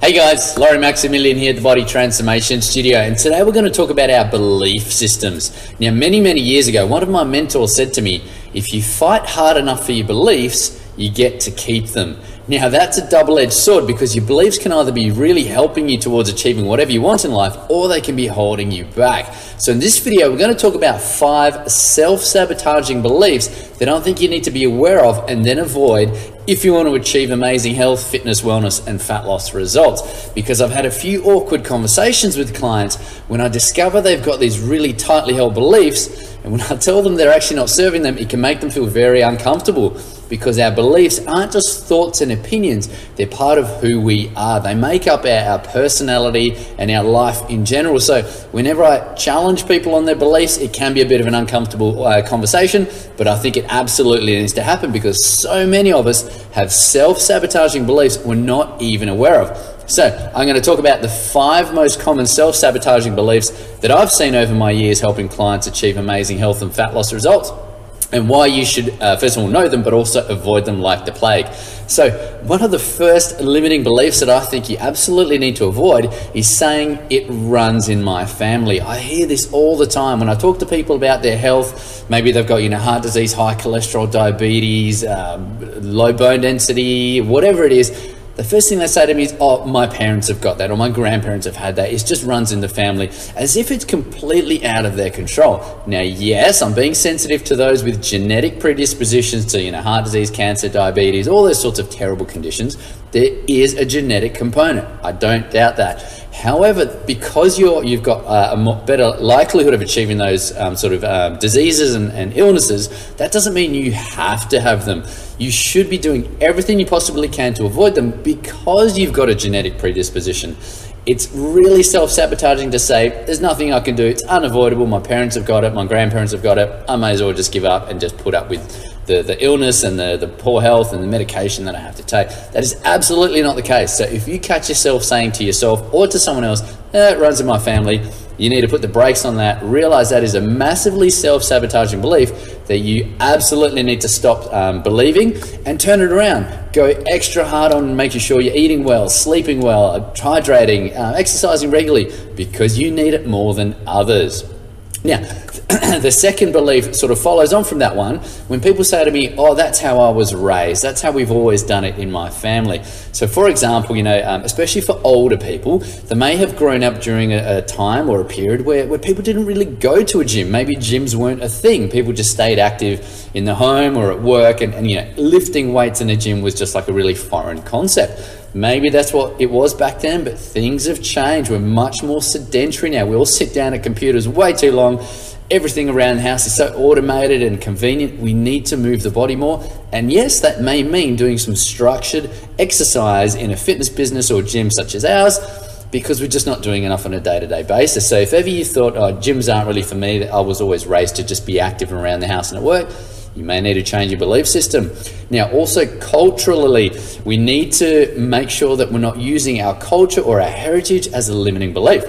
Hey guys, Laurie Maximilian here at the Body Transformation Studio, and today we're going to talk about our belief systems. Now, many years ago, one of my mentors said to me, if you fight hard enough for your beliefs, you get to keep them. Now, that's a double-edged sword because your beliefs can either be really helping you towards achieving whatever you want in life, or they can be holding you back. So in this video, we're going to talk about 5 self-sabotaging beliefs that I think you need to be aware of and then avoid if you want to achieve amazing health, fitness, wellness, and fat loss results. Because I've had a few awkward conversations with clients when I discover they've got these really tightly held beliefs, and when I tell them they're actually not serving them, it can make them feel very uncomfortable. Because our beliefs aren't just thoughts and opinions, they're part of who we are. They make up our personality and our life in general. So whenever I challenge people on their beliefs, it can be a bit of an uncomfortable conversation, but I think it absolutely needs to happen because so many of us have self-sabotaging beliefs we're not even aware of. So I'm going to talk about the 5 most common self-sabotaging beliefs that I've seen over my years helping clients achieve amazing health and fat loss results, and why you should, first of all, know them, but also avoid them like the plague. So one of the first limiting beliefs that I think you absolutely need to avoid is saying it runs in my family. I hear this all the time when I talk to people about their health. Maybe they've got, heart disease, high cholesterol, diabetes, low bone density, whatever it is. The first thing they say to me is, oh, my parents have got that, or my grandparents have had that. It just runs in the family, as if it's completely out of their control. Now, yes, I'm being sensitive to those with genetic predispositions to, heart disease, cancer, diabetes, all those sorts of terrible conditions. There is a genetic component. I don't doubt that. However, because you've got a better likelihood of achieving those diseases and illnesses, that doesn't mean you have to have them. You should be doing everything you possibly can to avoid them because you've got a genetic predisposition. It's really self-sabotaging to say, there's nothing I can do, it's unavoidable, my parents have got it, my grandparents have got it, I may as well just give up and just put up with the illness and the poor health and the medication that I have to take. That is absolutely not the case. So if you catch yourself saying to yourself or to someone else, it runs in my family, you need to put the brakes on that. Realize that is a massively self-sabotaging belief that you absolutely need to stop believing and turn it around. Go extra hard on making sure you're eating well, sleeping well, hydrating, exercising regularly, because you need it more than others. Now, the second belief sort of follows on from that one. When people say to me, oh, that's how I was raised, that's how we've always done it in my family. So for example, especially for older people, they may have grown up during a time or a period where people didn't really go to a gym. Maybe gyms weren't a thing. People just stayed active in the home or at work, and lifting weights in a gym was just like a really foreign concept. Maybe that's what it was back then, but things have changed. We're much more sedentary now. We all sit down at computers way too long. Everything around the house is so automated and convenient. We need to move the body more. And yes, that may mean doing some structured exercise in a fitness business or gym such as ours, because we're just not doing enough on a day-to-day basis. So if ever you thought, oh, gyms aren't really for me, I was always raised to just be active around the house and at work, you may need to change your belief system. Now, also culturally, we need to make sure that we're not using our culture or our heritage as a limiting belief.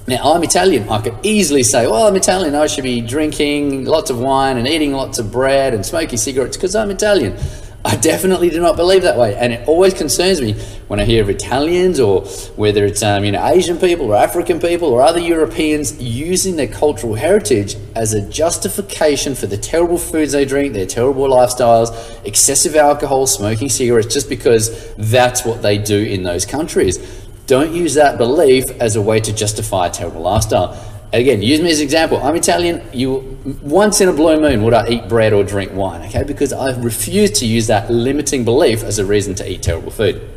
Now, I'm Italian. I could easily say, well, I'm Italian. I should be drinking lots of wine and eating lots of bread and smoking cigarettes because I'm Italian. I definitely do not believe that way, and it always concerns me when I hear of Italians, or whether it's Asian people or African people or other Europeans using their cultural heritage as a justification for the terrible foods they drink, their terrible lifestyles, excessive alcohol, smoking cigarettes, just because that's what they do in those countries. Don't use that belief as a way to justify a terrible lifestyle. Again, use me as an example. I'm Italian. Once in a blue moon would I eat bread or drink wine, okay? Because I refuse to use that limiting belief as a reason to eat terrible food.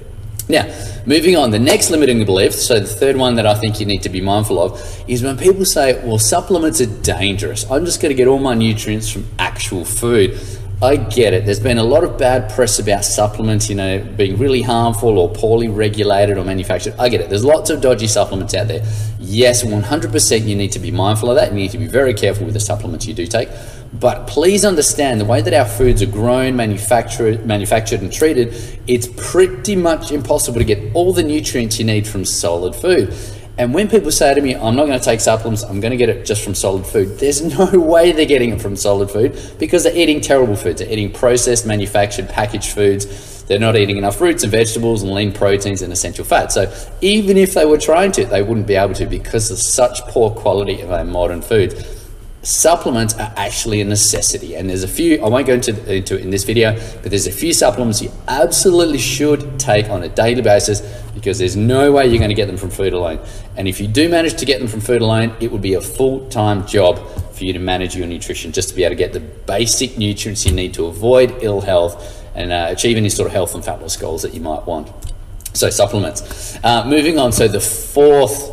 Now, moving on, the next limiting belief, so the third one that I think you need to be mindful of, is when people say, well, supplements are dangerous. I'm just going to get all my nutrients from actual food. I get it. There's been a lot of bad press about supplements, being really harmful or poorly regulated or manufactured. I get it. There's lots of dodgy supplements out there. Yes, 100% you need to be mindful of that. You need to be very careful with the supplements you do take. But please understand the way that our foods are grown, manufactured and treated, it's pretty much impossible to get all the nutrients you need from solid food. And when people say to me, I'm not going to take supplements, I'm going to get it just from solid food, there's no way they're getting it from solid food, because they're eating terrible foods. They're eating processed, manufactured, packaged foods. they're not eating enough fruits and vegetables and lean proteins and essential fats. So even if they were trying to, they wouldn't be able to because of such poor quality of our modern foods. Supplements are actually a necessity, and there's a few, I won't go into it in this video, but there's a few supplements you absolutely should take on a daily basis because there's no way you're going to get them from food alone. And if you do manage to get them from food alone, it would be a full-time job for you to manage your nutrition just to be able to get the basic nutrients you need to avoid ill health and achieve any sort of health and fat loss goals that you might want. So supplements. Moving on, so the fourth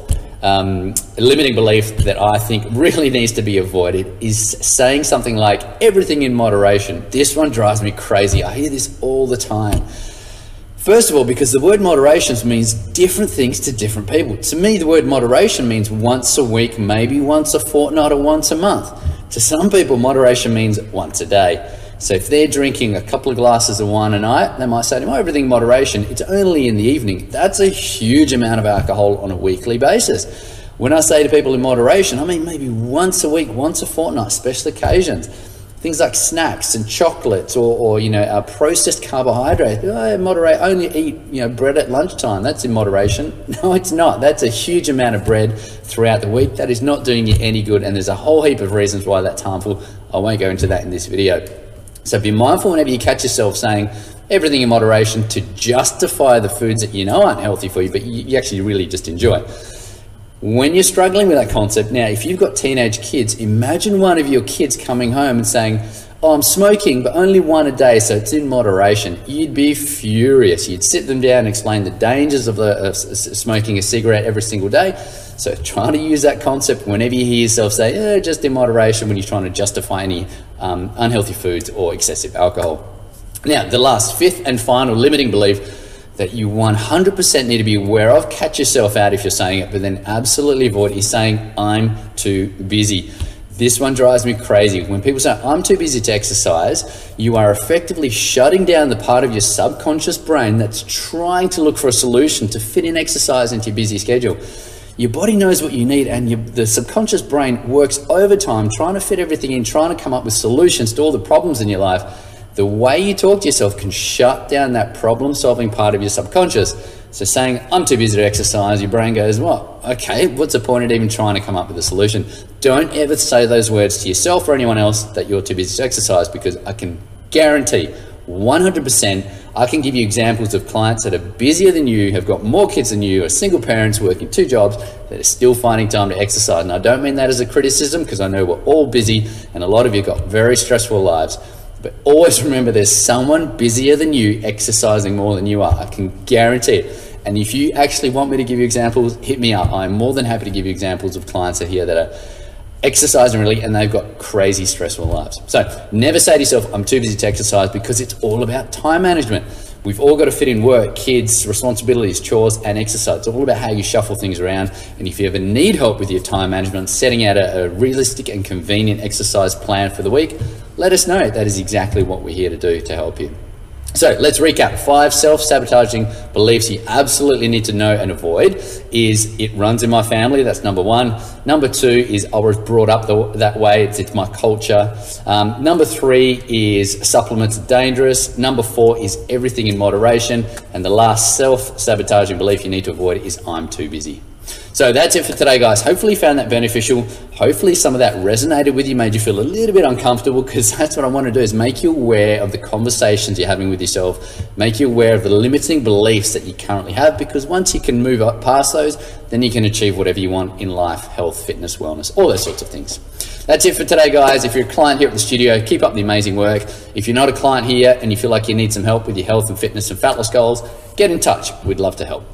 limiting belief that I think really needs to be avoided is saying something like everything in moderation. This one drives me crazy. I hear this all the time. First of all, because the word moderation means different things to different people. To me, the word moderation means once a week, maybe once a fortnight or once a month. To some people, moderation means once a day. So if they're drinking a couple of glasses of wine a night, they might say to me, oh, everything in moderation, it's only in the evening. That's a huge amount of alcohol on a weekly basis. When I say to people in moderation, I mean maybe once a week, once a fortnight, special occasions. Things like snacks and chocolates or processed carbohydrates. Moderate, only eat bread at lunchtime. That's in moderation. No, it's not. That's a huge amount of bread throughout the week. That is not doing you any good, and there's a whole heap of reasons why that's harmful. I won't go into that in this video. So be mindful whenever you catch yourself saying everything in moderation to justify the foods that you know aren't healthy for you, but you actually really just enjoy. When you're struggling with that concept, now if you've got teenage kids, imagine one of your kids coming home and saying, oh, I'm smoking, but only one a day, so it's in moderation. You'd be furious. You'd sit them down and explain the dangers of smoking a cigarette every single day. So try to use that concept whenever you hear yourself say, just in moderation, when you're trying to justify any unhealthy foods or excessive alcohol. Now, the last, fifth and final limiting belief that you 100% need to be aware of, catch yourself out if you're saying it, but then absolutely avoid is saying, I'm too busy. This one drives me crazy. When people say, I'm too busy to exercise, you are effectively shutting down the part of your subconscious brain that's trying to look for a solution to fit in exercise into your busy schedule. Your body knows what you need, and the subconscious brain works overtime trying to fit everything in, trying to come up with solutions to all the problems in your life. The way you talk to yourself can shut down that problem-solving part of your subconscious. So saying, I'm too busy to exercise, your brain goes, well, okay, what's the point of even trying to come up with a solution? Don't ever say those words to yourself or anyone else that you're too busy to exercise, because I can guarantee 100%, I can give you examples of clients that are busier than you, have got more kids than you, are single parents working 2 jobs, that are still finding time to exercise. And I don't mean that as a criticism, because I know we're all busy and a lot of you got very stressful lives. But always remember, there's someone busier than you exercising more than you are. I can guarantee it. And if you actually want me to give you examples, hit me up. I'm more than happy to give you examples of clients that are here that are exercising really, and they've got crazy stressful lives. So never say to yourself, I'm too busy to exercise, because it's all about time management. We've all got to fit in work, kids, responsibilities, chores, and exercise. It's all about how you shuffle things around. And if you ever need help with your time management, setting out a realistic and convenient exercise plan for the week, let us know. That is exactly what we're here to do to help you. So let's recap. 5 self-sabotaging beliefs you absolutely need to know and avoid is it runs in my family. That's number 1. Number 2 is I was brought up that way. It's my culture. Number 3 is supplements are dangerous. Number 4 is everything in moderation. And the last self-sabotaging belief you need to avoid is I'm too busy. So that's it for today, guys. Hopefully you found that beneficial. Hopefully some of that resonated with you, made you feel a little bit uncomfortable, because that's what I want to do, is make you aware of the conversations you're having with yourself, make you aware of the limiting beliefs that you currently have, because once you can move up past those, then you can achieve whatever you want in life, health, fitness, wellness, all those sorts of things. That's it for today, guys. If you're a client here at the studio, keep up the amazing work. If you're not a client here and you feel like you need some help with your health and fitness and fat loss goals, get in touch. We'd love to help.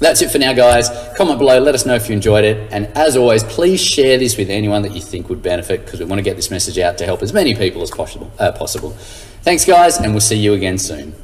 That's it for now, guys. Comment below, let us know if you enjoyed it. And as always, please share this with anyone that you think would benefit, because we want to get this message out to help as many people as possible. Thanks, guys, and we'll see you again soon.